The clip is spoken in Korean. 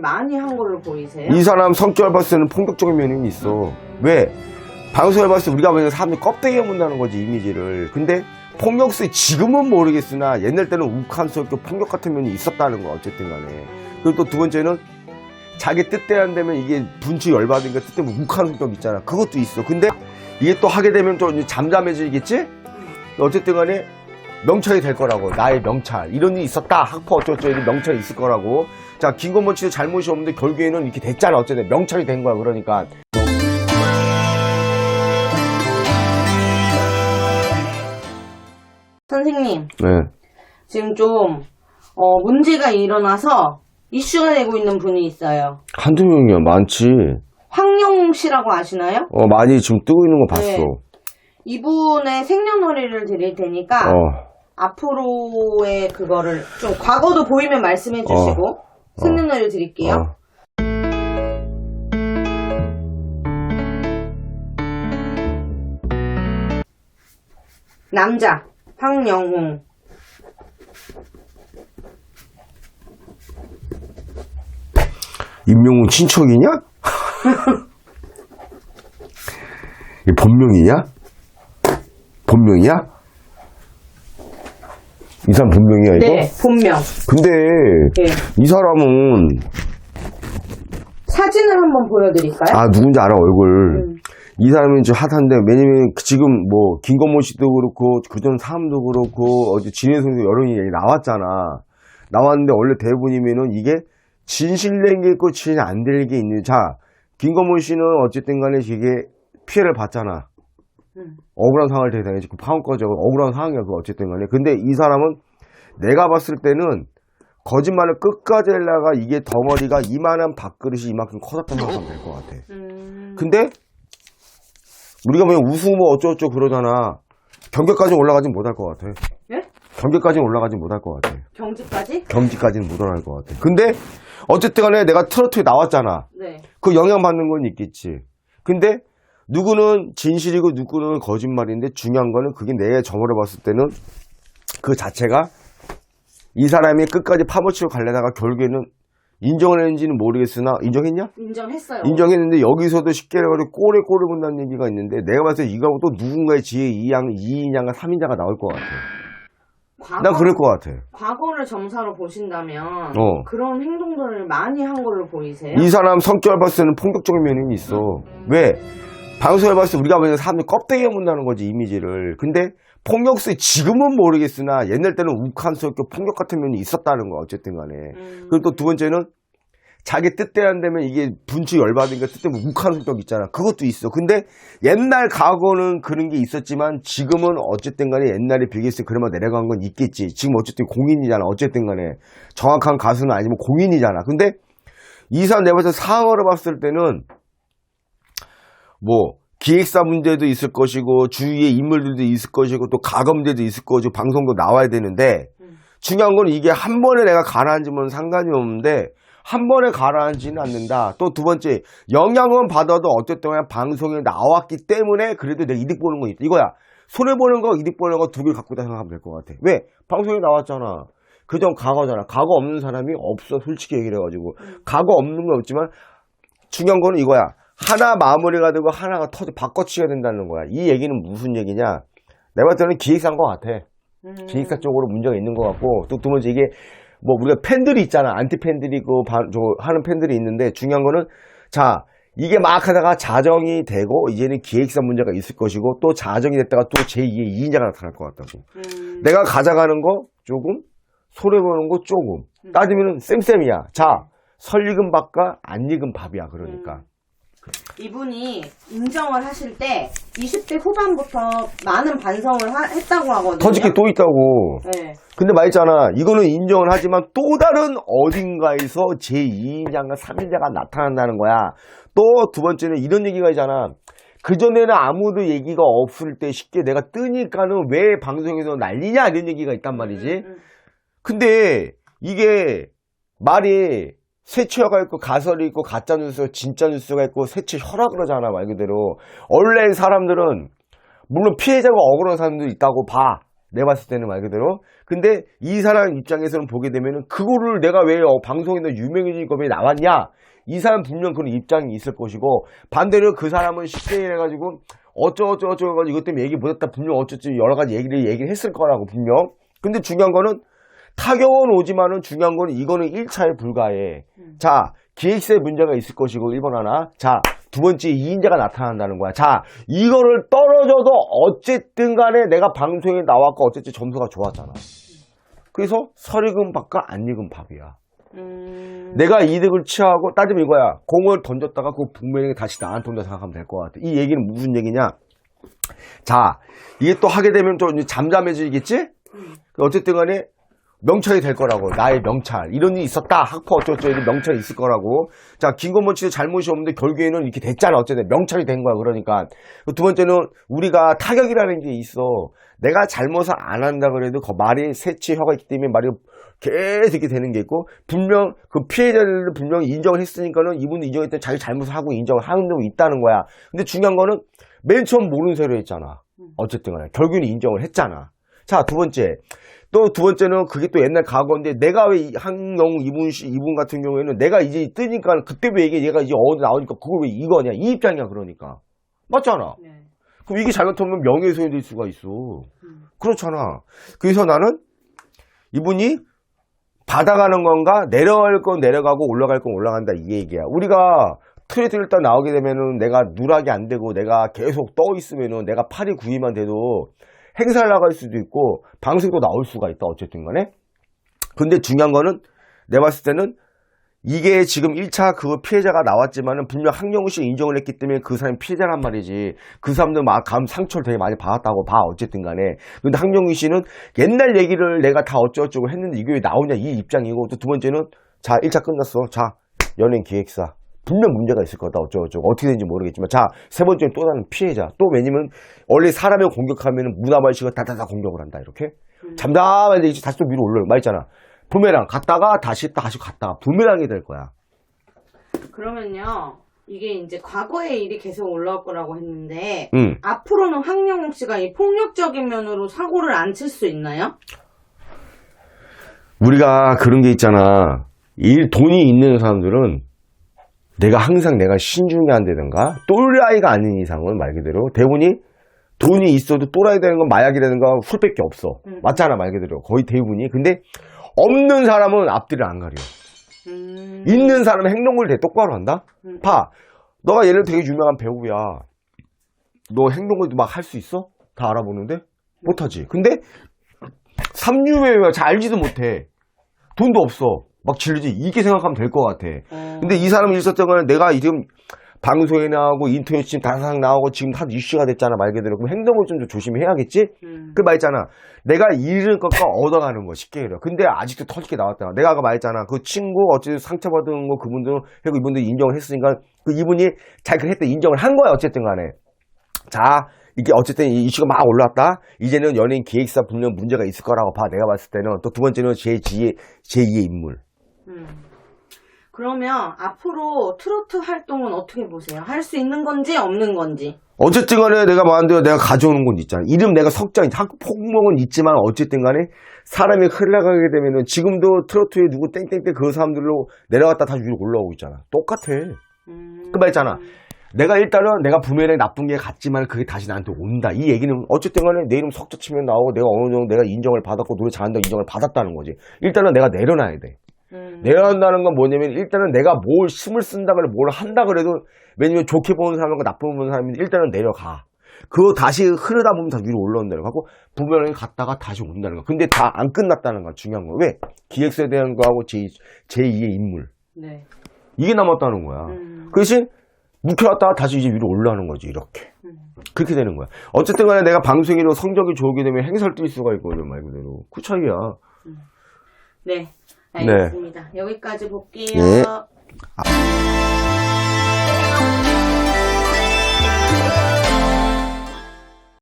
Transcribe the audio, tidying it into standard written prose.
많이 한 걸로 보이세요? 이 사람 성격을 봤을 때는 폭력적인 면이 있어. 왜? 방송을 봤을 때 우리가 보는 사람들이 껍데기에 문다는 거지, 이미지를. 근데 폭력성이 지금은 모르겠으나 옛날 때는 욱한 성격, 폭력 같은 면이 있었다는 거야, 어쨌든 간에. 그리고 또 두 번째는 자기 뜻대로 안 되면 이게 분치 열받으니까 뜻대로 욱한 성격 있잖아. 그것도 있어. 근데 이게 또 하게 되면 좀 잠잠해지겠지? 어쨌든 간에 명찰이 될 거라고. 나의 명찰. 이런 일이 있었다. 학퍼 어쩌고저쩌고 이런 명찰이 있을 거라고. 자, 김건모 씨도 잘못이 없는데 결국에는 이렇게 됐잖아. 어쨌든 명찰이 된 거야. 그러니까. 선생님, 네. 지금 좀 문제가 일어나서 이슈가 되고 있는 분이 있어요. 한두 명이야. 많지. 황영웅 씨라고 아시나요? 많이 지금 뜨고 있는 거 봤어. 네. 이분의 생년월일을 드릴 테니까 앞으로의 그거를 좀 과거도 보이면 말씀해 주시고 생년월일 드릴게요. 남자 황영웅. 임명훈 친척이냐? 이 본명이냐? 본명이야? 이 사람 본명이야, 이거? 네, 본명. 근데, 네. 이 사람은, 사진을 한번 보여드릴까요? 아, 누군지 알아, 얼굴. 이 사람은 좀 핫한데, 왜냐면 지금 뭐, 김건모 씨도 그렇고, 그전 사람도 그렇고, 어제 진해성도 여러 얘기 나왔잖아. 나왔는데, 원래 대부분이면은 이게 진실된 게 있고, 진실 안 될 게 있는. 자, 김건모 씨는 어쨌든 간에 이게 피해를 봤잖아. 억울한 상황을 대상했지. 그 파혼까지 억울한 상황이야, 그 어쨌든 간에. 근데 이 사람은 내가 봤을 때는 거짓말을 끝까지 하려가 이게 덩어리가 이만한 밥그릇이 이만큼 커졌다고 하면 될 것 같아. 근데 우리가 뭐 우승 뭐 어쩌고저쩌고 그러잖아. 경기까지 올라가진 못할 것 같아. 예? 경기까지 올라가진 못할 것 같아. 경지까지? 경기까지는 못 올라갈 것 같아. 근데 어쨌든 간에 내가 트로트에 나왔잖아. 네. 그 영향받는 건 있겠지. 근데 누구는 진실이고 누구는 거짓말인데 중요한 거는 그게 내 점으로 봤을 때는 그 자체가 이 사람이 끝까지 파묻히고 갈래다가 결국에는 인정을 했는지는 모르겠으나 인정했냐? 인정했어요. 인정했는데 여기서도 쉽게 해가지고 꼬리 본다는 얘기가 있는데 내가 봤을 때 이거하고 또 누군가의 지혜 2인자가 3인자가 나올 것 같아. 난 그럴 것 같아. 과거를 점사로 보신다면 그런 행동들을 많이 한 걸로 보이세요? 이 사람 성격을 봤을 때는 폭력적인 면이 있어. 왜? 방송을 봤을 때 우리가 보는 사람들이 껍데기에 문다는 거지, 이미지를. 근데 폭력성이 지금은 모르겠으나 옛날 때는 욱한 성격, 폭력 같은 면이 있었다는 거야, 어쨌든 간에. 그리고 또 두 번째는 자기 뜻대로 안 되면 이게 분치 열받으니까 뜻대로 욱한 성격 있잖아. 그것도 있어. 근데 옛날 과거는 그런 게 있었지만 지금은 어쨌든 간에 옛날에 비교했을 때 그나마 내려간 건 있겠지. 지금 어쨌든 공인이잖아. 어쨌든 간에. 정확한 가수는 아니지만 공인이잖아. 근데 이 사람 내가 봤을 때 상황으로 봤을 때는 뭐 기획사 문제도 있을 것이고 주위의 인물들도 있을 것이고 또 가검대도 있을 것이고 방송도 나와야 되는데 중요한 건 이게 한 번에 내가 가라앉으면 상관이 없는데 한 번에 가라앉지는 않는다. 또 두 번째 영향은 받아도 어쨌든 방송에 나왔기 때문에 그래도 내가 이득 보는 건 있다. 이거야. 손해보는 거 이득 보는 거 두 개를 갖고 있다 생각하면 될 것 같아. 왜? 방송에 나왔잖아. 그전 과거잖아. 과거 없는 사람이 없어. 솔직히 얘기를 해가지고 과거 없는 건 없지만 중요한 거는 이거야. 하나 마무리가 되고 하나가 바꿔치기가 된다는 거야. 이 얘기는 무슨 얘기냐? 내가 봤을 때는 기획사인 것 같아. 기획사 쪽으로 문제가 있는 것 같고 또 두 번째 이게 뭐 우리가 팬들이 있잖아. 안티 팬들이 있고 하는 팬들이 있는데 중요한 거는 자 이게 막 하다가 자정이 되고 이제는 기획사 문제가 있을 것이고 또 자정이 됐다가 또 제2의 2인자가 나타날 것 같다고. 내가 가져가는 거 조금 손해보는 거 조금 따지면은 쌤쌤이야. 자 설익은 밥과 안 익은 밥이야. 그러니까 이분이 인정을 하실 때 20대 후반부터 많은 반성을 했다고 하거든요. 터질 게 또 있다고. 네. 근데 말했잖아. 이거는 인정을 하지만 또 다른 어딘가에서 제2인자가 3인자가 나타난다는 거야. 또 두 번째는 이런 얘기가 있잖아. 그전에는 아무도 얘기가 없을 때 쉽게 내가 뜨니까는 왜 방송에서 난리냐 이런 얘기가 있단 말이지. 근데 이게 말이 세치어가 있고 가설이 있고 가짜 뉴스, 진짜 뉴스가 있고 세치 혈화 그러잖아 말 그대로. 원래 사람들은 물론 피해자가 억울한 사람도 있다고 봐. 내가 봤을 때는 말 그대로. 근데 이 사람 입장에서는 보게 되면은 그거를 내가 왜 방송에서 유명해진 거 왜 나왔냐? 이 사람 분명 그런 입장이 있을 것이고, 반대로 그 사람은 쉽게 해가지고 어쩌고저쩌고 이것 때문에 얘기 못했다 분명 어쩌지 여러 가지 얘기를 했을 거라고 분명. 근데 중요한 거는 타격은 오지만은 중요한 거는 이거는 1차에 불과해. 자, 기획사에 문제가 있을 것이고 1번 하나. 자, 두 번째 이인자가 나타난다는 거야. 자, 이거를 떨어져도 어쨌든 간에 내가 방송에 나왔고 어쨌든 점수가 좋았잖아. 그래서 설익은 밥과 안 익은 밥이야. 내가 이득을 취하고 따지면 이거야. 공을 던졌다가 그 분명히 다시 나한테 온다 생각하면 될 것 같아. 이 얘기는 무슨 얘기냐? 자, 이게 또 하게 되면 좀 잠잠해지겠지? 어쨌든 간에 명찰이 될 거라고. 나의 명찰. 이런 일이 있었다. 학포 어쩌고저쩌고 이런 명찰이 있을 거라고. 자, 김건모 씨도 잘못이 없는데 결국에는 이렇게 됐잖아. 어쨌든 명찰이 된 거야. 그러니까. 두 번째는 우리가 타격이라는 게 있어. 내가 잘못을 안 한다 그래도 그 말이 새치 혀가 있기 때문에 말이 계속 이렇게 되는 게 있고, 분명 그 피해자들도 분명 인정을 했으니까는 이분도 인정했던 자기 잘못을 하고 인정을 하는 데 있다는 거야. 근데 중요한 거는 맨 처음 모르는 새로 했잖아. 어쨌든 간에 결국에는 인정을 했잖아. 자, 두 번째. 또 두 번째는 그게 또 옛날 과거인데, 내가 왜 한영웅 이분 같은 경우에는 내가 이제 뜨니까 그때 왜 얘가 이제 어디 나오니까 그걸 왜 이거냐 이 입장이야. 그러니까 맞잖아. 네. 그럼 이게 잘못하면 명예훼손이 될 수가 있어. 그렇잖아. 그래서 나는 이분이 받아가는 건가 내려갈 건 내려가고 올라갈 건 올라간다 이 얘기야. 우리가 트레이드 일단 나오게 되면은 내가 누락이 안 되고 내가 계속 떠 있으면은 내가 8위 9위만 돼도 행사를 나갈 수도 있고 방송도 나올 수가 있다. 어쨌든 간에. 근데 중요한 거는 내가 봤을 때는 이게 지금 1차 그 피해자가 나왔지만은 분명 한영우 씨가 인정을 했기 때문에 그 사람이 피해자란 말이지. 그 사람들 막 상처를 되게 많이 받았다고 봐. 어쨌든 간에. 근데 한영우 씨는 옛날 얘기를 내가 다 어쩌고저쩌고 했는데 이게 왜 나오냐 이 입장이고, 또 두 번째는 자, 1차 끝났어. 자, 연예인 기획사. 분명 문제가 있을 거다. 어쩌고저쩌고. 어떻게 되는지 모르겠지만. 자, 세 번째는 또 다른 피해자. 또 왜냐면 원래 사람을 공격하면 문화발식을 다다다 공격을 한다. 이렇게. 잠잠한데 이제 다시 또 위로 올라요. 말있잖아. 부메랑 갔다가 다시 갔다가 부메랑이 될 거야. 그러면요, 이게 이제 과거의 일이 계속 올라올 거라고 했는데 앞으로는 황영웅 씨가 이 폭력적인 면으로 사고를 안 칠 수 있나요? 우리가 그런 게 있잖아. 돈이 있는 사람들은 내가 항상 내가 신중히 한다든가 또라이가 아닌 이상은 말 그대로 대부분이 돈이 있어도 또라이 되는 건 마약이라든가 술밖에 없어. 맞잖아 말 그대로 거의 대부분이. 근데 없는 사람은 앞뒤를 안 가려. 있는 사람은 행동을 되게 똑바로 한다? 봐. 너가 예를 들어 되게 유명한 배우야. 너 행동을 막 할 수 있어? 다 알아보는데? 못하지. 근데 삼류배우야. 잘 알지도 못해. 돈도 없어. 막 질리지. 이렇게 생각하면 될 것 같아. 근데 이 사람이 있었던 거는 내가 지금 방송에 나오고 인터넷 지금 다상 나오고 지금 다 이슈가 됐잖아 말 그대로. 그럼 행동을 좀 조심해야겠지? 그 말했잖아. 내가 잃은 것과 얻어가는 거 쉽게 해요. 근데 아직도 터지게 나왔다. 내가 아까 말했잖아. 그 친구 어쨌든 상처받은 거 그분들은 하고 이분들이 인정을 했으니까 그 이분이 자기가 했다 인정을 한 거야 어쨌든 간에. 자, 이게 어쨌든 이 이슈가 막 올라왔다. 이제는 연예인 기획사 분명 문제가 있을 거라고 봐. 내가 봤을 때는. 또 두 번째는 제2의 인물. 그러면 앞으로 트로트 활동은 어떻게 보세요? 할 수 있는 건지 없는 건지? 어쨌든 간에 내가 말한 대로 내가 가져오는 건 있잖아. 이름 내가 석장, 폭명은 있지만 어쨌든 간에 사람이 흘러가게 되면은 지금도 트로트에 누구 땡땡땡 그 사람들로 내려갔다 다시 위로 올라오고 있잖아. 똑같아. 그 말 있잖아. 내가 일단은 내가 부메랑이 나쁜 게 같지만 그게 다시 나한테 온다. 이 얘기는 어쨌든 간에 내 이름 석자 치면 나오고 내가 어느 정도 내가 인정을 받았고 노래 잘한다고 인정을 받았다는 거지. 일단은 내가 내려놔야 돼. 내려간다는 건 뭐냐면 일단은 내가 뭘 힘을 쓴다 그래 뭘 한다 그래도 왜냐면 좋게 보는 사람과 나쁘게 보는 사람이 일단은 내려가. 그거 다시 흐르다 보면 다 위로 올라온다는 거고 부메랑이 갔다가 다시 온다는 거. 근데 다 안 끝났다는 거 중요한 거. 왜? 기획사에 대한 거하고 제2의 인물. 네. 이게 남았다는 거야. 그 대신 묵혀놨다가 다시 이제 위로 올라오는 거지 이렇게. 그렇게 되는 거야. 어쨌든 간에 내가 방송인으로 성적이 좋게 되면 행사를 뛸 수가 있거든 말 그대로. 그 차이야. 네. 알겠습니다. 네. 여기까지 볼게요. 네.